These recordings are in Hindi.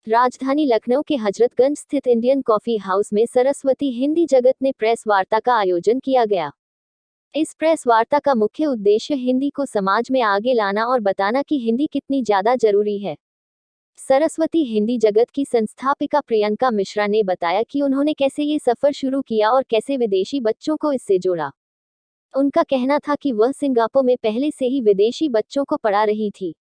राजधानी लखनऊ के हजरतगंज स्थित इंडियन कॉफी हाउस में सरस्वती हिंदी जगत ने प्रेस वार्ता का आयोजन किया गया। इस प्रेस वार्ता का मुख्य उद्देश्य हिंदी को समाज में आगे लाना और बताना कि हिंदी कितनी ज्यादा जरूरी है। सरस्वती हिंदी जगत की संस्थापिका प्रियंका मिश्रा ने बताया कि उन्होंने कैसे ये सफर शुरू किया और कैसे विदेशी बच्चों को इससे जोड़ा। उनका कहना था कि वह सिंगापुर में पहले से ही विदेशी बच्चों को पढ़ा रही थी।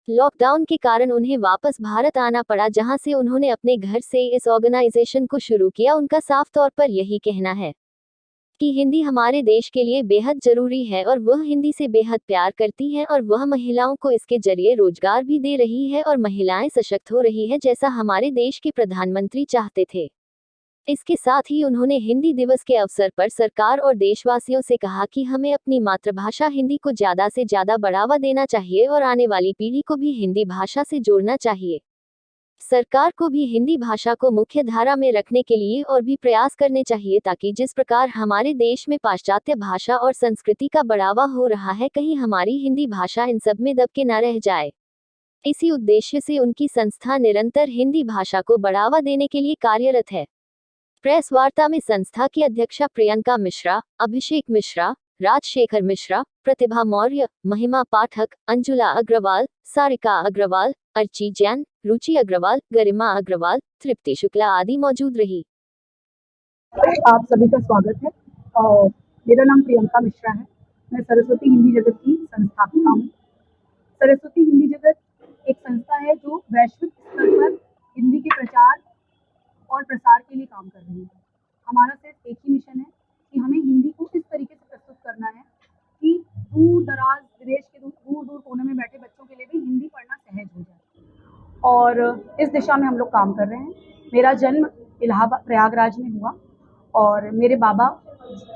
लॉकडाउन के कारण उन्हें वापस भारत आना पड़ा, जहां से उन्होंने अपने घर से इस ऑर्गेनाइजेशन को शुरू किया। उनका साफ तौर पर यही कहना है कि हिंदी हमारे देश के लिए बेहद जरूरी है और वह हिंदी से बेहद प्यार करती हैं और वह महिलाओं को इसके जरिए रोजगार भी दे रही है और महिलाएं सशक्त हो रही है, जैसा हमारे देश के प्रधानमंत्री चाहते थे। इसके साथ ही उन्होंने हिंदी दिवस के अवसर पर सरकार और देशवासियों से कहा कि हमें अपनी मातृभाषा हिंदी को ज्यादा से ज्यादा बढ़ावा देना चाहिए और आने वाली पीढ़ी को भी हिंदी भाषा से जोड़ना चाहिए। सरकार को भी हिंदी भाषा को मुख्य धारा में रखने के लिए और भी प्रयास करने चाहिए, ताकि जिस प्रकार हमारे देश में पाश्चात्य भाषा और संस्कृति का बढ़ावा हो रहा है, कहीं हमारी हिंदी भाषा इन सब में दबके न रह जाए। इसी उद्देश्य से उनकी संस्था निरंतर हिंदी भाषा को बढ़ावा देने के लिए कार्यरत है। प्रेस वार्ता में संस्था की अध्यक्षा प्रियंका मिश्रा, अभिषेक मिश्रा, राजशेखर मिश्रा, प्रतिभा मौर्य, महिमा पाठक, अंजुला अग्रवाल, सारिका अग्रवाल, अर्ची जैन, रुचि अग्रवाल, गरिमा अग्रवाल, तृप्ति शुक्ला आदि मौजूद रही। आप सभी का स्वागत है और मेरा नाम प्रियंका मिश्रा है। मैं सरस्वती हिंदी जगत की संस्थापिका हूँ। सरस्वती हिंदी जगत एक संस्था है जो वैश्विक स्तर पर हिंदी के प्रचार और प्रसार के लिए काम कर रही है। हमारा सिर्फ एक ही मिशन है कि हमें हिंदी को इस तरीके से प्रस्तुत करना है कि दूर दराज विदेश के दूर दूर कोने में बैठे बच्चों के लिए भी हिंदी पढ़ना सहज हो जाए, और इस दिशा में हम लोग काम कर रहे हैं। मेरा जन्म इलाहाबाद प्रयागराज में हुआ और मेरे बाबा,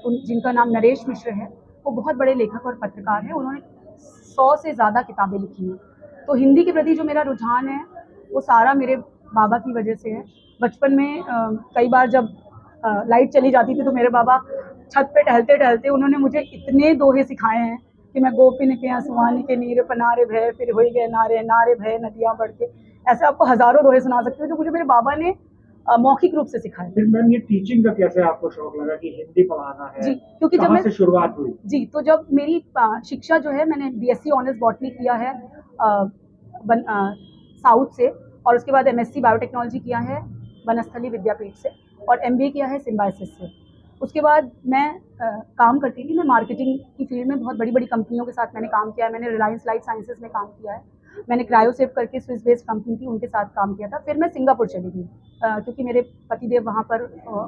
जिनका नाम नरेश मिश्र है, वो बहुत बड़े लेखक और पत्रकार हैं। उन्होंने 100 से ज़्यादा किताबें लिखी हैं। तो हिंदी के प्रति जो मेरा रुझान है वो सारा मेरे बाबा की वजह से है। बचपन में कई बार जब लाइट चली जाती थी तो मेरे बाबा छत पे टहलते टहलते उन्होंने मुझे इतने दोहे सिखाए हैं कि मैं गोपिन के आसमानी के नीर पनारे भय फिर हो गए नारे नारे भय नदियाँ बढ़ के, ऐसे आपको हजारों दोहे सुना सकते हो जो मुझे मेरे बाबा ने मौखिक रूप से सिखाए। फिर मैम ये टीचिंग का कैसे आपको शौक लगा कि हिंदी पढ़ाना है? जी, क्योंकि जब से शुरुआत हुई? जी, तो जब मेरी शिक्षा जो है, मैंने बीएससी ऑनर्स बॉटनी किया है साउथ से, और उसके बाद एमएससी बायोटेक्नोलॉजी किया है वनस्थली विद्यापीठ से, और एमबीए किया है सिम्बायोसिस से। उसके बाद मैं काम करती थी, मैं मार्केटिंग की फील्ड में बहुत बड़ी बड़ी कंपनियों के साथ मैंने काम किया है। मैंने रिलायंस लाइफ साइंसेज में काम किया है, मैंने क्रायोसेव करके स्विस बेस्ड कंपनी थी, उनके साथ काम किया था। फिर मैं सिंगापुर चली गई क्योंकि मेरे पतिदेव वहाँ पर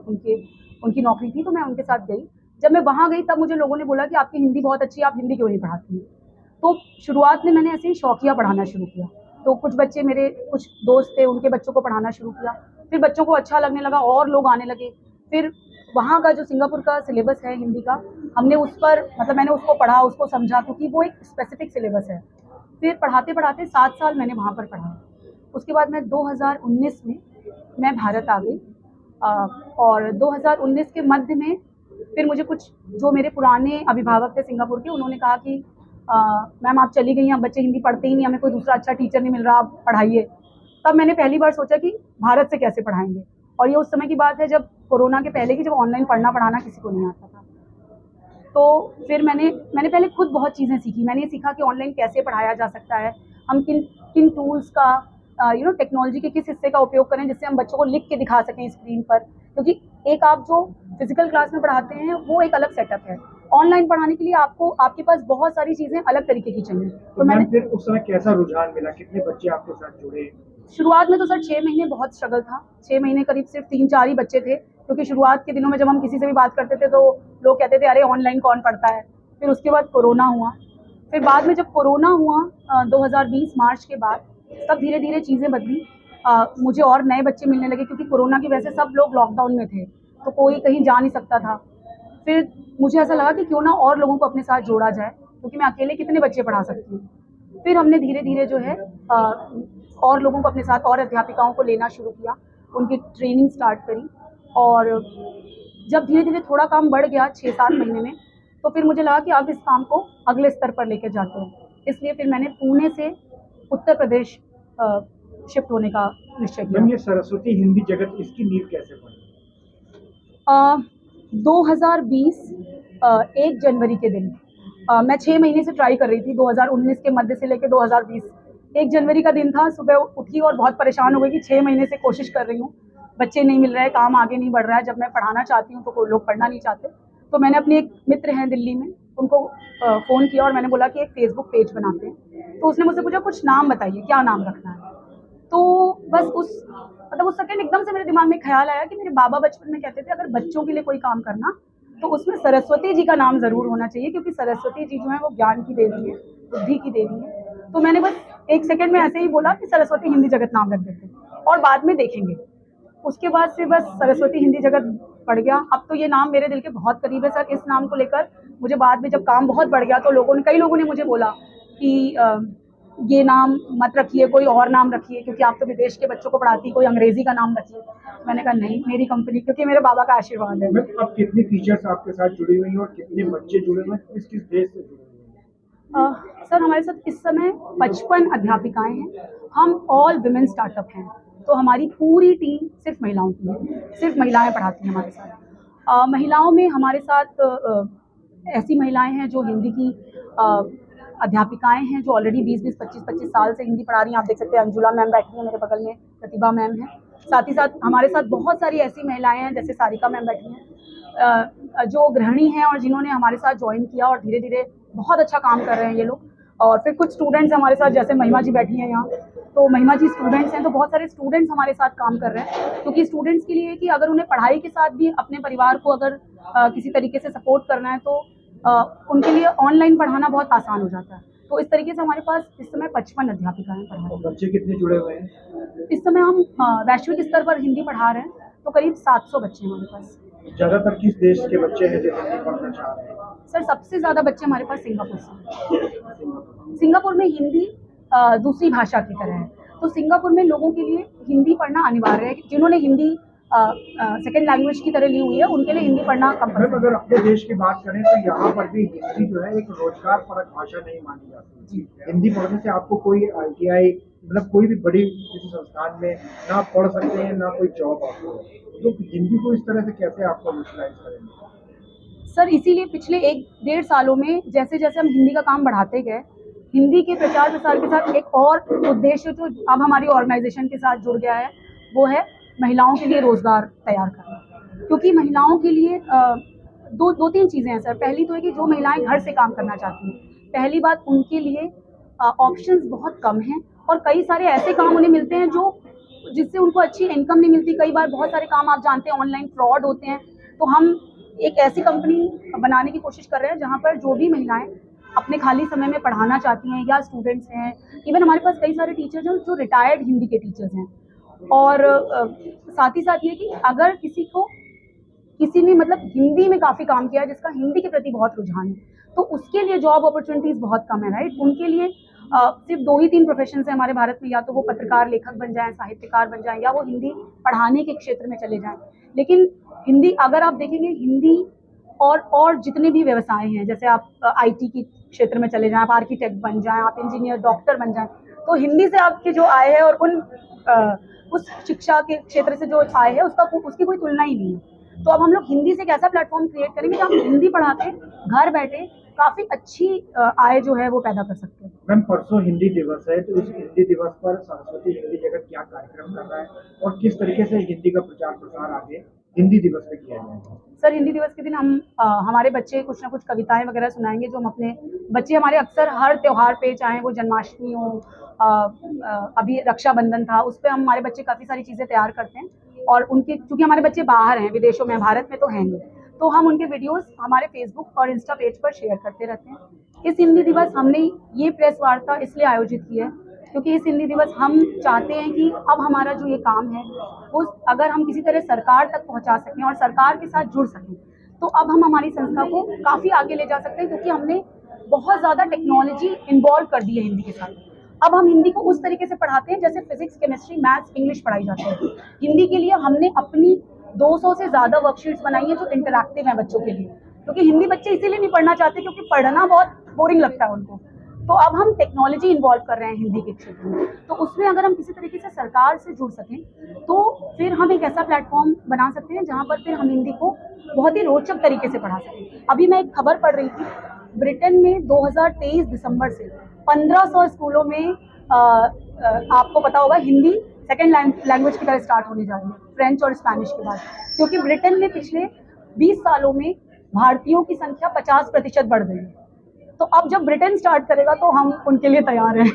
उनकी नौकरी थी, तो मैं उनके साथ गई। जब मैं वहाँ गई तब मुझे लोगों ने बोला कि आपकी हिंदी बहुत अच्छी है, आप हिंदी क्यों नहीं पढ़ाती हैं? तो शुरुआत में मैंने ऐसे ही शौकिया पढ़ाना शुरू किया। तो कुछ बच्चे, मेरे कुछ दोस्त थे, उनके बच्चों को पढ़ाना शुरू किया। फिर बच्चों को अच्छा लगने लगा और लोग आने लगे। फिर वहाँ का जो सिंगापुर का सिलेबस है हिंदी का, हमने उस पर मैंने उसको पढ़ा, उसको समझा, क्योंकि वो एक स्पेसिफिक सिलेबस है। फिर पढ़ाते पढ़ाते 7 साल मैंने वहाँ पर पढ़ा। उसके बाद मैं 2019 में मैं भारत आ गई और 2019 के मध्य में फिर मुझे कुछ जो मेरे पुराने अभिभावक थे सिंगापुर के, उन्होंने कहा कि मैम आप चली गई, अब बच्चे हिंदी पढ़ते ही नहीं, हमें कोई दूसरा अच्छा टीचर नहीं मिल रहा, आप पढ़ाइए। तब मैंने पहली बार सोचा कि भारत से कैसे पढ़ाएंगे, और ये उस समय की बात है जब कोरोना के पहले की, जब ऑनलाइन पढ़ना पढ़ाना किसी को नहीं आता था। तो फिर मैंने पहले खुद बहुत चीज़ें सीखी। मैंने ये सीखा कि ऑनलाइन कैसे पढ़ाया जा सकता है, हम किन टूल्स का टेक्नोलॉजी के किस हिस्से का उपयोग करें जिससे हम बच्चों को लिख के दिखा सकें स्क्रीन पर, क्योंकि एक आप जो फिजिकल क्लास में पढ़ाते हैं वो एक अलग सेटअप है। ऑनलाइन पढ़ाने के लिए आपके पास बहुत सारी चीज़ें अलग तरीके की चाहिए। तो मैंने फिर उस समय कैसा रुझान मिला, कितने बच्चे आपके साथ जुड़े? शुरुआत में तो सर 6 महीने बहुत स्ट्रगल था। 6 महीने करीब सिर्फ 3-4 ही बच्चे थे, क्योंकि शुरुआत के दिनों में जब हम किसी से भी बात करते थे तो लोग कहते थे अरे ऑनलाइन कौन पढ़ता है। फिर उसके बाद कोरोना हुआ। फिर बाद में जब कोरोना हुआ 2020 मार्च के बाद, तब धीरे धीरे चीज़ें बदली। मुझे और नए बच्चे मिलने लगे, क्योंकि कोरोना की वजह से सब लोग लॉकडाउन में थे, तो कोई कहीं जा नहीं सकता था। फिर मुझे ऐसा लगा कि क्यों ना और लोगों को अपने साथ जोड़ा जाए, क्योंकि मैं अकेले कितने बच्चे पढ़ा सकती हूँ। फिर हमने धीरे धीरे जो है और लोगों को अपने साथ, और अध्यापिकाओं को लेना शुरू किया, उनकी ट्रेनिंग स्टार्ट करी, और जब धीरे धीरे थोड़ा काम बढ़ गया 6-7 महीने में, तो फिर मुझे लगा कि अब इस काम को अगले स्तर पर लेकर जाते हैं। इसलिए फिर मैंने पुणे से उत्तर प्रदेश शिफ्ट होने का निश्चय किया। मैम, ये सरस्वती हिंदी जगत, इसकी नींव कैसे पड़ी? 2020 1 जनवरी के दिन मैं 6 महीने से ट्राई कर रही थी। 2019 के मध्य से लेकर 2020 1 जनवरी का दिन था। सुबह उठी और बहुत परेशान हो गई कि 6 महीने से कोशिश कर रही हूँ, बच्चे नहीं मिल रहे, काम आगे नहीं बढ़ रहा है। जब मैं पढ़ाना चाहती हूँ तो कोई लोग पढ़ना नहीं चाहते। तो मैंने अपने एक मित्र हैं दिल्ली में, उनको फ़ोन किया और मैंने बोला कि एक फेसबुक पेज बनाते हैं। तो उसने मुझसे पूछा कुछ नाम बताइए, क्या नाम रखना है। तो बस उस सेकंड एकदम से मेरे दिमाग में ख्याल आया कि मेरे बाबा बचपन में कहते थे अगर बच्चों के लिए कोई काम करना तो उसमें सरस्वती जी का नाम ज़रूर होना चाहिए, क्योंकि सरस्वती जी जो है वो ज्ञान की देवी है, बुद्धि की देवी है। तो मैंने बस 1 सेकंड में ऐसे ही बोला कि सरस्वती हिंदी जगत नाम रख देते और बाद में देखेंगे। उसके बाद से बस सरस्वती हिंदी जगत पड़ गया। अब तो ये नाम मेरे दिल के बहुत करीब है सर। इस नाम को लेकर मुझे बाद में जब काम बहुत बढ़ गया तो कई लोगों ने मुझे बोला कि ये नाम मत रखिए, कोई और नाम रखिए, क्योंकि आप तो विदेश के बच्चों को पढ़ाती, कोई अंग्रेजी का नाम रखिए। मैंने कहा नहीं, मेरी कंपनी, क्योंकि मेरे बाबा का आशीर्वाद है। मैम, अब कितनी टीचर्स आपके साथ जुड़ी हुई हैं और कितने बच्चे जुड़े हुए हैं, किस किस देश से जुड़े हुए हैं? सर हमारे साथ इस समय 55 अध्यापिकाएं हैं। हम ऑल विमेन स्टार्टअप हैं, तो हमारी पूरी टीम सिर्फ महिलाओं की है, सिर्फ महिलाएं पढ़ाती हैं हमारे साथ। महिलाओं में हमारे साथ ऐसी महिलाएं हैं जो हिंदी की अध्यापिकाएं हैं, जो ऑलरेडी 20-20, 25-25 साल से हिंदी पढ़ा रही हैं। आप देख सकते हैं अंजुला मैम बैठी हैं मेरे बगल में, प्रतिभा मैम है। साथ ही साथ हमारे साथ बहुत सारी ऐसी महिलाएं हैं, जैसे सारिका मैम बैठी हैं, जो गृहिणी हैं और जिन्होंने हमारे साथ ज्वाइन किया और धीरे धीरे बहुत अच्छा काम कर रहे हैं ये लोग। और फिर कुछ स्टूडेंट्स हमारे साथ, जैसे महिमा जी बैठी हैं यहाँ, तो महिमा जी स्टूडेंट्स हैं। तो बहुत सारे स्टूडेंट्स हमारे साथ काम कर रहे हैं, क्योंकि स्टूडेंट्स के लिए कि अगर उन्हें पढ़ाई के साथ भी अपने परिवार को अगर किसी तरीके से सपोर्ट करना है तो उनके लिए ऑनलाइन पढ़ाना बहुत आसान हो जाता है। तो इस तरीके से हमारे पास इस समय 55 अध्यापिकाएं पढ़ा रही हैं। बच्चे कितने जुड़े हुए हैं? इस समय हम वैश्विक स्तर पर हिंदी पढ़ा रहे हैं, तो करीब 700 बच्चे हैं हमारे पास। ज़्यादातर किस देश के बच्चे हैं जो हिंदी पढ़ना चाह रहे हैं? सर सबसे ज़्यादा बच्चे हमारे पास सिंगापुर से। सिंगापुर में हिंदी दूसरी भाषा की तरह है, तो सिंगापुर में लोगों के लिए हिंदी पढ़ना अनिवार्य है। जिन्होंने हिंदी सेकेंड लैंग्वेज की तरह ली हुई है, उनके लिए हिंदी पढ़ना कंपल्सरी है। अगर अपने देश की बात करें तो यहाँ पर भी हिंदी जो है एक रोजगार परक भाषा नहीं मानी जाती। हिंदी पढ़ने से आपको कोई ITI, मतलब कोई भी बड़ी किसी संस्थान में ना पढ़ सकते हैं, ना कोई जॉब आपको। तो हिंदी को इस तरह से कैसे आपको यूटिलाइज करेंगे? सर इसीलिए पिछले 1-1.5 सालों में जैसे जैसे हम हिंदी का काम बढ़ाते गए, हिंदी के प्रचार प्रसार के साथ एक और उद्देश्य जो अब हमारी ऑर्गेनाइजेशन के साथ जुड़ गया है, वो है महिलाओं के लिए रोजगार तैयार करना। क्योंकि महिलाओं के लिए 2-3 चीज़ें हैं सर। पहली तो है कि जो महिलाएं घर से काम करना चाहती हैं, पहली बात उनके लिए ऑप्शंस बहुत कम हैं और कई सारे ऐसे काम उन्हें मिलते हैं जिससे उनको अच्छी इनकम नहीं मिलती। कई बार बहुत सारे काम आप जानते हैं ऑनलाइन फ्रॉड होते हैं। तो हम एक ऐसी कंपनी बनाने की कोशिश कर रहे हैं जहाँ पर जो भी महिलाएं अपने खाली समय में पढ़ाना चाहती हैं या स्टूडेंट्स हैं, इवन हमारे पास कई सारे टीचर्स हैं जो रिटायर्ड हिंदी के टीचर्स हैं। और साथ ही साथ ये कि अगर किसी ने मतलब हिंदी में काफ़ी काम किया है, जिसका हिंदी के प्रति बहुत रुझान है, तो उसके लिए जॉब अपॉर्चुनिटीज़ बहुत कम है, राइट। उनके लिए सिर्फ 2 ही 3 प्रोफेशन है हमारे भारत में, या तो वो पत्रकार लेखक बन जाएं, साहित्यकार बन जाएं, या वो हिंदी पढ़ाने के क्षेत्र में चले जाएं। लेकिन हिंदी अगर आप देखेंगे, हिंदी और जितने भी व्यवसाय हैं, जैसे आप IT की क्षेत्र में चले जाएं, आप आर्किटेक्ट बन जाएं, आप इंजीनियर, डॉक्टर बन जाएं, तो हिंदी से आपकी जो आय है और उस शिक्षा के क्षेत्र से जो आय है उसकी कोई तुलना ही नहीं है। तो अब हम लोग हिंदी से एक ऐसा प्लेटफॉर्म क्रिएट करेंगे जहाँ हम हिंदी पढ़ा के घर बैठे काफ़ी अच्छी आय जो है वो पैदा कर सकते हैं। मैम, परसों हिंदी दिवस है, तो इस हिंदी दिवस पर सरस्वती हिंदी जगत क्या कार्यक्रम कर रहा है और किस तरीके से हिंदी का प्रचार प्रसार आगे हिंदी दिवस में किया जाएगा? सर हिंदी दिवस के दिन हम हमारे बच्चे कुछ ना कुछ कविताएं वगैरह सुनाएंगे, जो हम अपने बच्चे हमारे अक्सर हर त्यौहार पे, चाहे वो जन्माष्टमी हो, अभी रक्षाबंधन था, उस पर हमारे बच्चे काफ़ी सारी चीज़ें तैयार करते हैं। और उनके, क्योंकि हमारे बच्चे बाहर हैं, विदेशों में, भारत में तो हैं नहीं, तो हम उनके वीडियोस हमारे फेसबुक और इंस्टा पेज पर शेयर करते रहते हैं। इस हिंदी दिवस हमने ये प्रेस वार्ता इसलिए आयोजित की है क्योंकि इस हिंदी दिवस हम चाहते हैं कि अब हमारा जो ये काम है वो अगर हम किसी तरह सरकार तक पहुंचा सकें और सरकार के साथ जुड़ सकें, तो अब हम हमारी संस्था को काफ़ी आगे ले जा सकते हैं, क्योंकि हमने बहुत ज़्यादा टेक्नोलॉजी इन्वॉल्व कर दी है हिंदी के साथ। अब हम हिंदी को उस तरीके से पढ़ाते हैं जैसे फिजिक्स, केमिस्ट्री, मैथ्स, इंग्लिश पढ़ाई जाती है। हिंदी के लिए हमने अपनी 200 से ज़्यादा वर्कशीट्स बनाई हैं जो इंटरैक्टिव हैं बच्चों के लिए, क्योंकि हिंदी बच्चे इसीलिए नहीं पढ़ना चाहते क्योंकि पढ़ना बहुत बोरिंग लगता है उनको। तो अब हम टेक्नोलॉजी इन्वॉल्व कर रहे हैं हिंदी के क्षेत्र में, तो उसमें अगर हम किसी तरीके से सरकार से जुड़ सकें तो फिर हम एक ऐसा प्लेटफॉर्म बना सकते हैं जहाँ पर फिर हम हिंदी को बहुत ही रोचक तरीके से पढ़ा सकें। अभी मैं एक खबर पढ़ रही थी, ब्रिटेन में 2023 दिसंबर से 1500 स्कूलों में आपको पता होगा हिंदी सेकेंड लैंग्वेज की तरह स्टार्ट होने जा रही है, फ्रेंच और स्पेनिश के बाद, क्योंकि ब्रिटेन में पिछले 20 सालों में भारतीयों की संख्या 50% बढ़ गई है। तो अब जब ब्रिटेन स्टार्ट करेगा तो हम उनके लिए तैयार हैं।